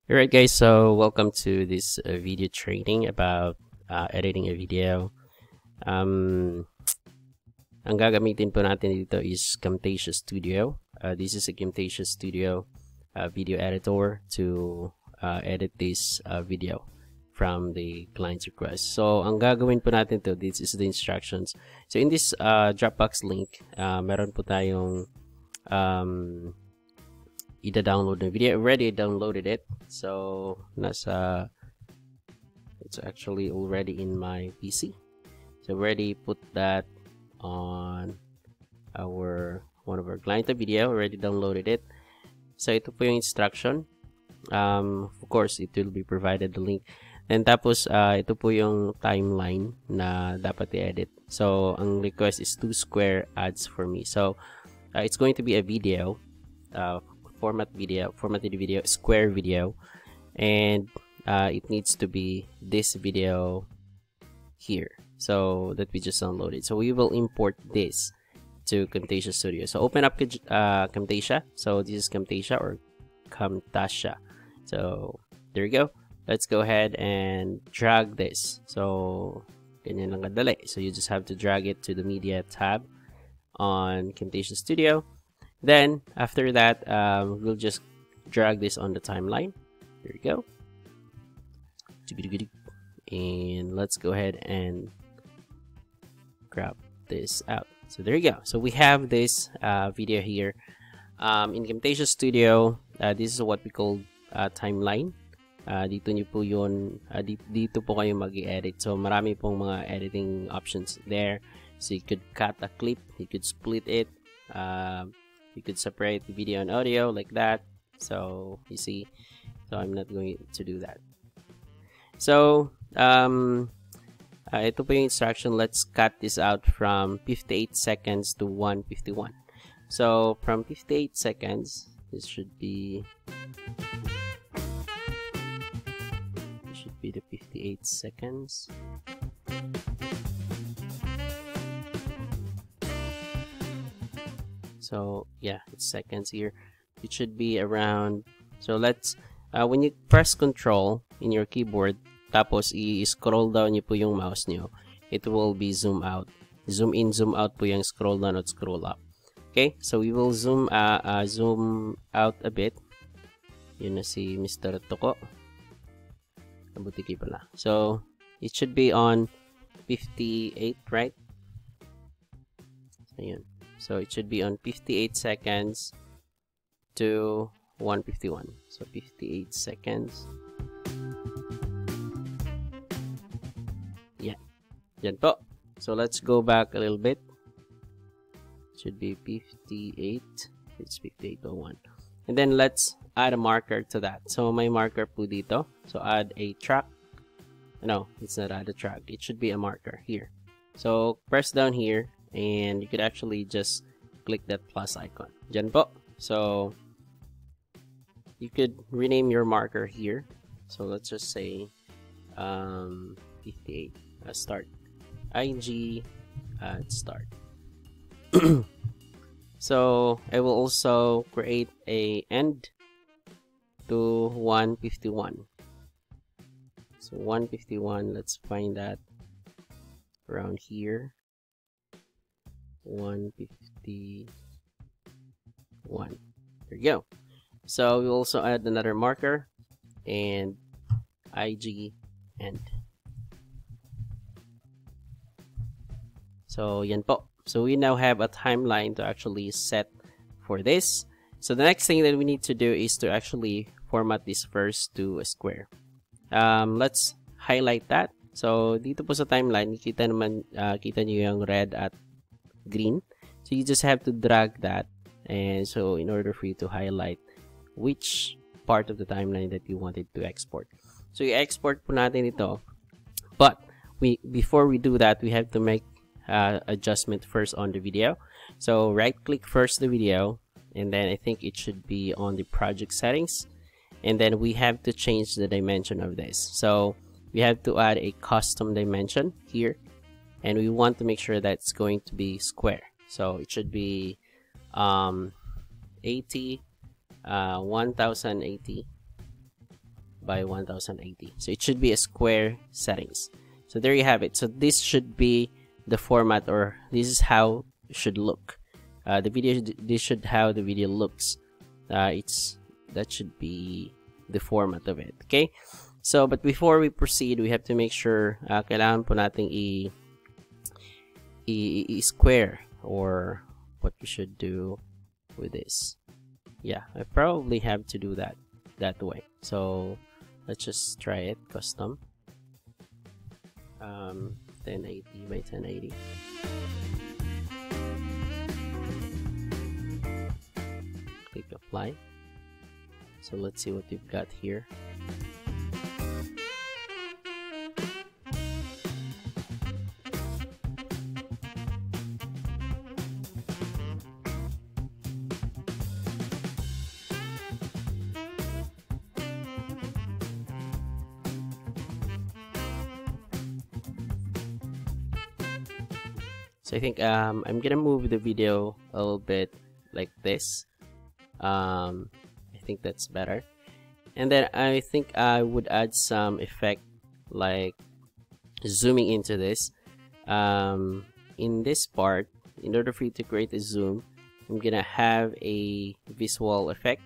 Alright guys, so welcome to this video training about editing a video. Ang gagamitin po natin dito is Camtasia Studio. This is a Camtasia Studio video editor to edit this video from the client's request. So ang gagawin po natin to, this is the instructions. So in this Dropbox link, meron po tayong ida-download the video. I already downloaded it, so it's actually already in my PC. So already put that on one of our client video. Already downloaded it. So ito po yung instruction. Of course it will be provided the link. And tapos ito po yung timeline na dapat i-edit. So ang request is 2 square ads for me. So it's going to be a video, formatted video, square video, and it needs to be this video here, so that we just downloaded. So we will import this to Camtasia Studio. So open up Camtasia. So this is Camtasia or Camtasia. So there you go. Let's go ahead and drag this. So ganyan lang kadali. So you just have to drag it to the media tab on Camtasia Studio. Then after that, we'll just drag this on the timeline. There you go. And let's go ahead and grab this out. So there you go. So we have this video here in Camtasia Studio. This is what we call timeline. Dito nyo po yun, dito po kayo mag-edit. So marami pong mga editing options there. So you could cut a clip, you could split it, you could separate the video and audio like that. So you see, so I'm not going to do that. So ito po yung instruction. Let's cut this out from 58 seconds to 151. So from 58 seconds, this should be the 58 seconds. So yeah, it's seconds here. It should be around, so let's when you press control in your keyboard, tapos i-scroll down niyo po yung mouse niyo, it will be zoom out. Zoom in, zoom out po yung scroll down at scroll up. Okay, so we will zoom out a bit. Yun na si Mr. Toko. Nabutiki pala. So it should be on 58, right? So yun. So it should be on 58 seconds to 151. So 58 seconds. Yeah. Yan po. So let's go back a little bit. It should be 58. It's 58:01. And then let's add a marker to that. So my marker po dito. So add a track. No, it's not add a track. It should be a marker here. So press down here. And you could actually just click that plus icon. Dyan po. So you could rename your marker here. So let's just say 58. Start. IG start. So I will also create a end to 151. So 151. Let's find that around here. 151. There you go. So we also add another marker and IG end. So yan po. So we now have a timeline to actually set for this. So the next thing that we need to do is to actually format this first to a square. Let's highlight that. So dito po sa timeline, kita nyo yung red at green. So you just have to drag that, and so in order for you to highlight which part of the timeline that you wanted to export. So you export po natin ito, but before we do that, we have to make adjustment first on the video. So right click first the video, and then I think it should be on the project settings, and then we have to change the dimension of this. So we have to add a custom dimension here. And we want to make sure that it's going to be square. So it should be 80, 1080 by 1080. So it should be a square settings. So there you have it. So this should be the format, or this is how it should look. This should how the video looks. That should be the format of it. Okay. So but before we proceed, we have to make sure kailangan po nating i-square, or what we should do with this. Yeah, I probably have to do that way. So let's just try it. Custom 1080 by 1080. Click apply. So let's see what we've got here. So I think I'm gonna move the video a little bit like this. I think that's better. And then I think I would add some effect like zooming into this. In this part, in order for you to create a zoom, I'm gonna have a visual effect.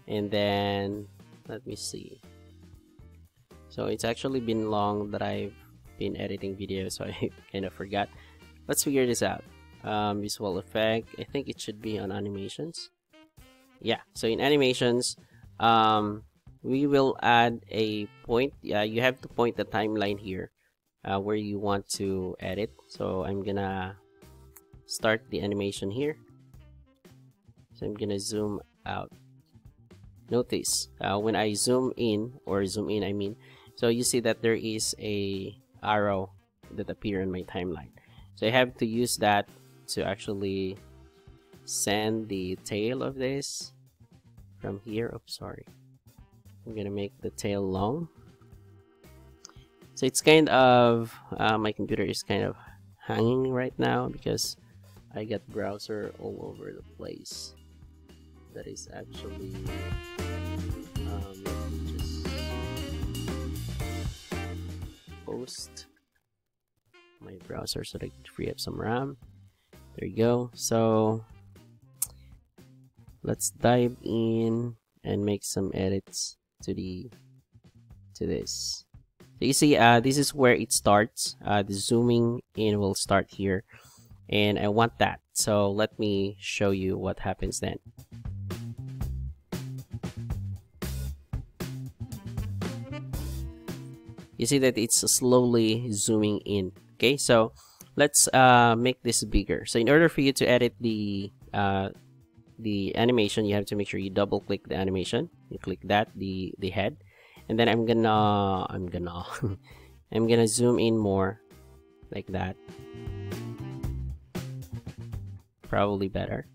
And then let me see. So it's actually been long that I've been editing videos, so I kind of forgot. Let's figure this out. Visual effect, I think it should be on animations. Yeah, so in animations, we will add a point. You have to point the timeline here where you want to edit. So I'm gonna start the animation here. So I'm gonna zoom out. Notice when I zoom in, I mean, so you see that there is a arrow that appear in my timeline. So I have to use that to actually send the tail of this from here. Oops, sorry. I'm gonna make the tail long. So it's kind of my computer is kind of hanging right now because I got browser all over the place. That is actually let me just post my browser so that I can free up some RAM. There you go. So let's dive in and make some edits to this. So you see, this is where it starts. The zooming in will start here, and I want that. So let me show you what happens then. You see that it's slowly zooming in. Okay, so let's make this bigger. So in order for you to edit the animation, you have to make sure you double click the animation. You click that, the head, and then I'm gonna I'm gonna zoom in more like that. Probably better.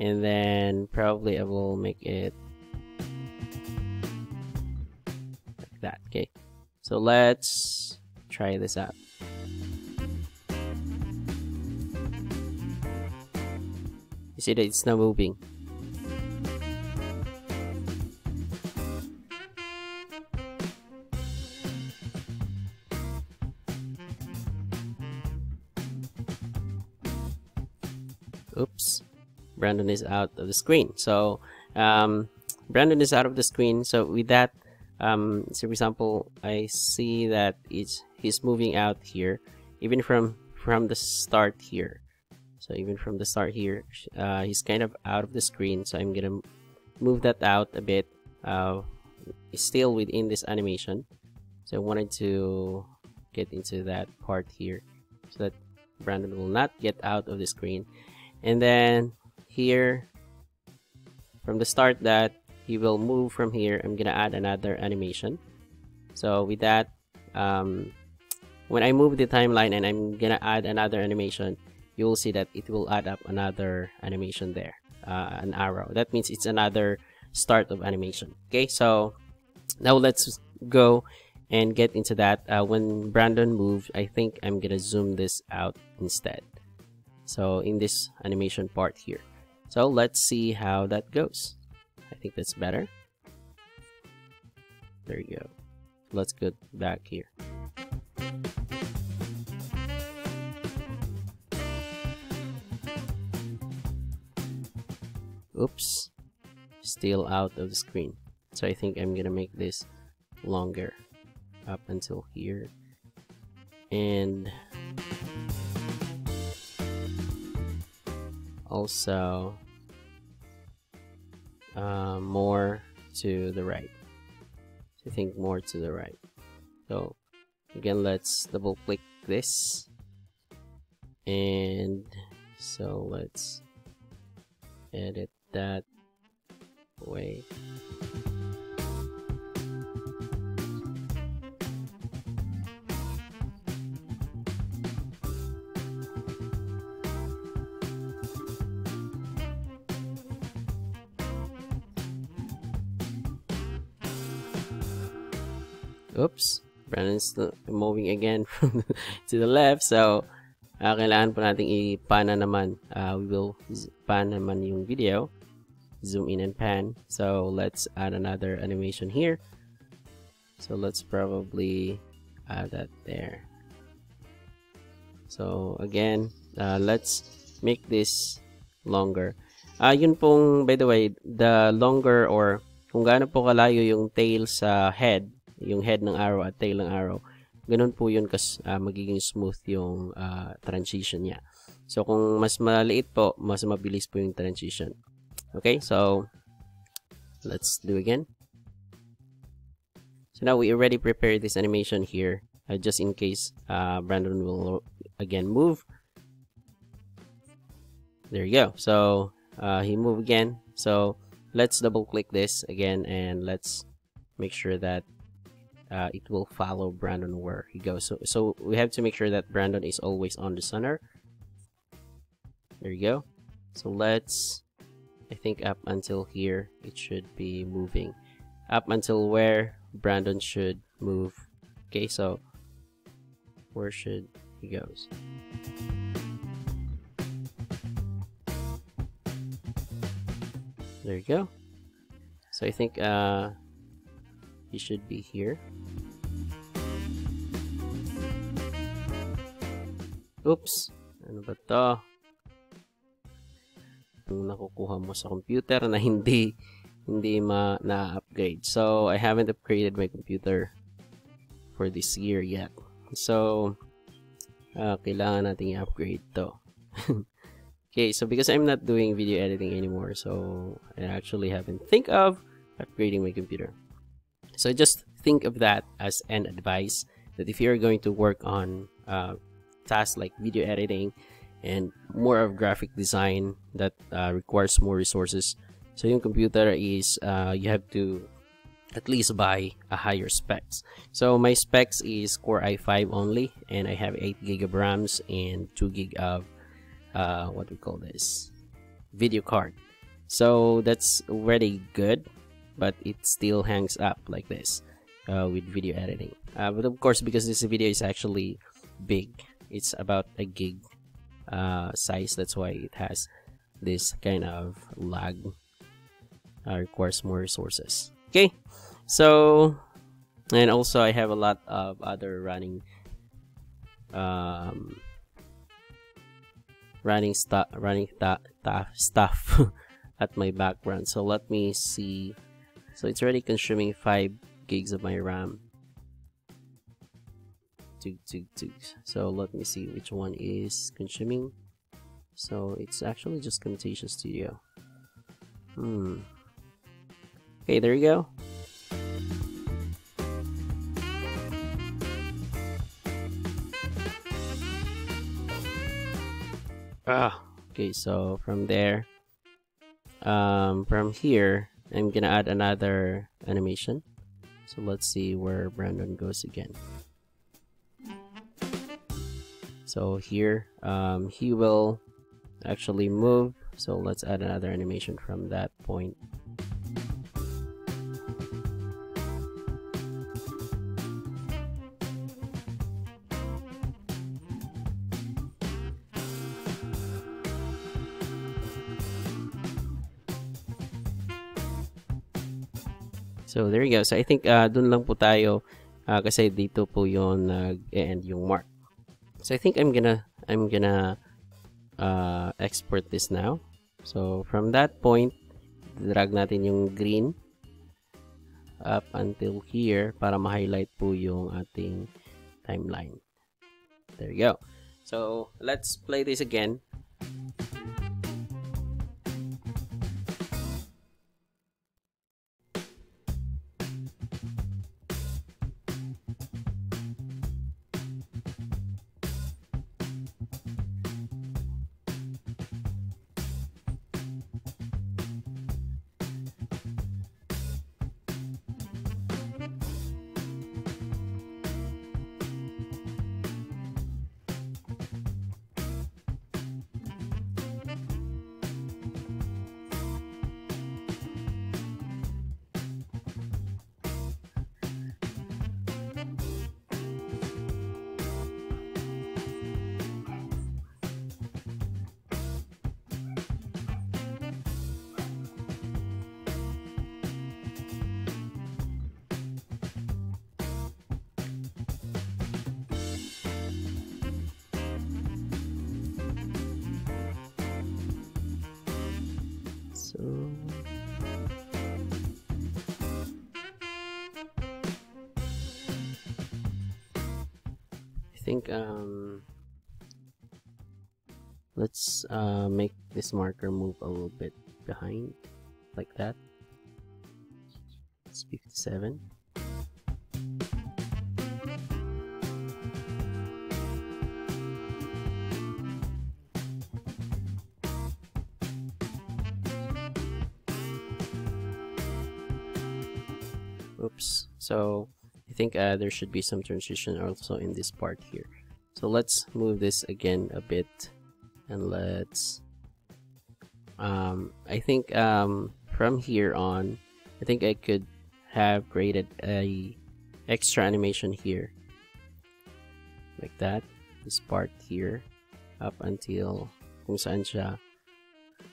And then probably I will make it like that. Okay, so let's try this out. You see that it's now moving. Oops, Brandon is out of the screen. So Brandon is out of the screen. So with that, so for example, I see that he's moving out here, even from the start here. So even from the start here, he's kind of out of the screen. So I'm gonna move that out a bit. He's still within this animation. So I wanted to get into that part here so that Brandon will not get out of the screen. And then here, from the start that he will move from here, I'm gonna add another animation. So with that, when I move the timeline and I'm gonna add another animation, you will see that it will add up another animation there, an arrow. That means it's another start of animation. Okay, so now let's go and get into that. When Brandon moves, I think I'm gonna zoom this out instead. So in this animation part here. So let's see how that goes. I think that's better. There you go. Let's go back here. Oops, still out of the screen. So I think I'm gonna make this longer up until here, and also more to the right. I think more to the right. So again, let's double click this, and so let's edit that way. Oops, Brandon's moving again to the left, so kailangan po nating i-pan na naman. We will pan naman yung video, zoom in and pan. So let's add another animation here. So let's probably add that there. So again, let's make this longer. Yun pong, by the way, the longer, or kung gaano po kalayo yung tail sa head, yung head ng arrow at tail ng arrow, ganun po yun magiging smooth yung transition niya. So kung mas maliit po, mas mabilis po yung transition. Okay, so let's do again. So now we already prepared this animation here, just in case Brandon will again move. There you go. So he moved again. So let's double click this again, and let's make sure that it will follow Brandon where he goes. So we have to make sure that Brandon is always on the center. There you go. So let's, I think up until here it should be moving up until where Brandon should move. Okay, so where should he goes? There you go. So I think he should be here. Oops, ano ba to? Yung nakukuha mo sa computer na hindi na-upgrade. So I haven't upgraded my computer for this year yet. So kailangan nating i-upgrade to. Okay, so because I'm not doing video editing anymore, so I actually haven't think of upgrading my computer. So just think of that as an advice, that if you're going to work on tasks like video editing and more of graphic design that requires more resources, so yung computer is you have to at least buy a higher specs. So my specs is Core i5 only, and I have 8 GB of RAMs and 2 GB of what we call this, video card. So that's already good, but it still hangs up like this with video editing. But of course, because this video is actually big, it's about a gig size, that's why it has this kind of lag, requires more resources. Okay, so, and also I have a lot of other running stuff at my background. So let me see. So it's already consuming 5 gigs of my RAM. So let me see which one is consuming. So it's actually just Camtasia Studio. Okay, there you go. Okay, so from there, from here, I'm gonna add another animation. So let's see where Brandon goes again. So here, he will actually move. So let's add another animation from that point. So there you go. So I think dun lang po tayo kasi dito po yung nag-end yung mark. So I think I'm gonna export this now. So from that point, drag natin yung green up until here para ma-highlight po yung ating timeline. There you go. So let's play this again. So I think let's make this marker move a little bit behind like that. It's 57. Oops. So I think there should be some transition also in this part here. So let's move this again a bit, and let's I think from here on, I think I could have created a extra animation here like that, this part here up until kung saan siya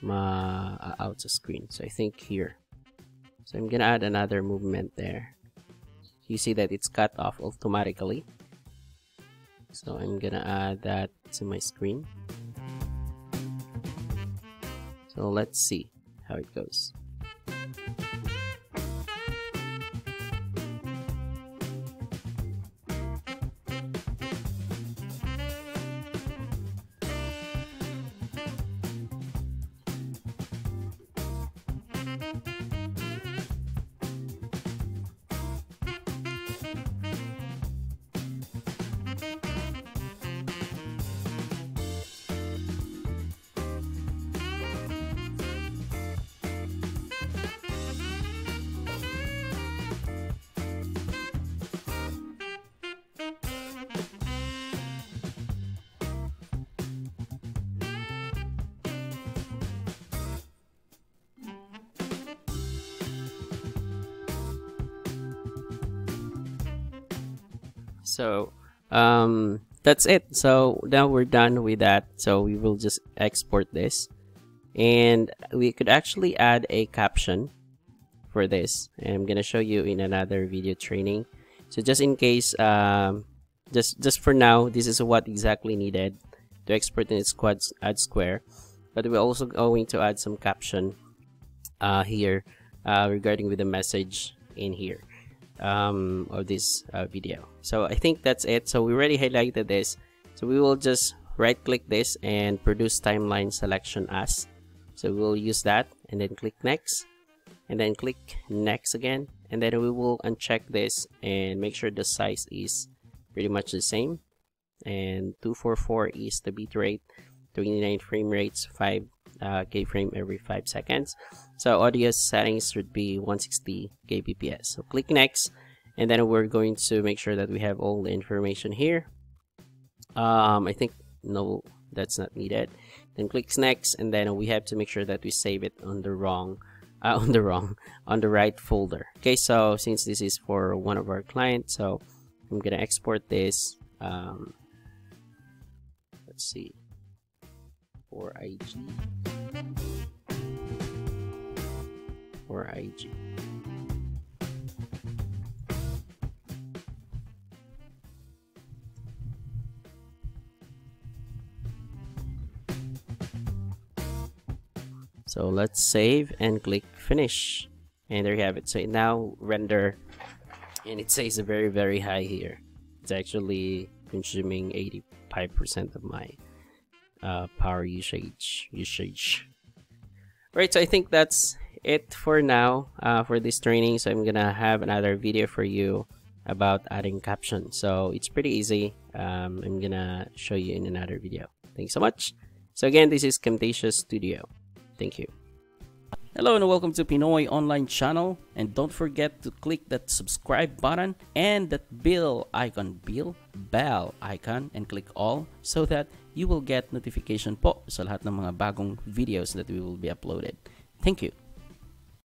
ma-out sa screen. So I think here. So I'm gonna add another movement there. You see that it's cut off automatically. So I'm gonna add that to my screen. So let's see how it goes. So that's it. So now we're done with that. So we will just export this, and we could actually add a caption for this, and I'm gonna show you in another video training. So just in case, just for now, this is what exactly needed to export in its add square, but we're also going to add some caption here regarding with the message in here of this video. So I think that's it. So we already highlighted this, so we will just right click this and produce timeline selection as. So we'll use that and then click next, and then click next again, and then we will uncheck this and make sure the size is pretty much the same, and 244 is the bit rate, 29 frame rates, 5 keyframe every 5 seconds. So audio settings should be 160 kbps. So click next, and then we're going to make sure that we have all the information here. I think no, that's not needed. Then click next, and then we have to make sure that we save it on the on the right folder. Okay, so since this is for one of our clients, so I'm gonna export this. Let's see, for IG. So let's save and click finish. And there you have it. So it now render, and it says very high here. It's actually consuming 85% of my power usage. Right, so I think that's it for now for this training. So I'm gonna have another video for you about adding caption. So it's pretty easy. I'm gonna show you in another video. Thanks so much. So again, this is Camtasia Studio. Thank you. Hello and welcome to Pinoy Online Channel, and don't forget to click that subscribe button and that bell icon, and click all so that you will get notification po sa lahat ng mga bagong videos that we will be uploaded. Thank you.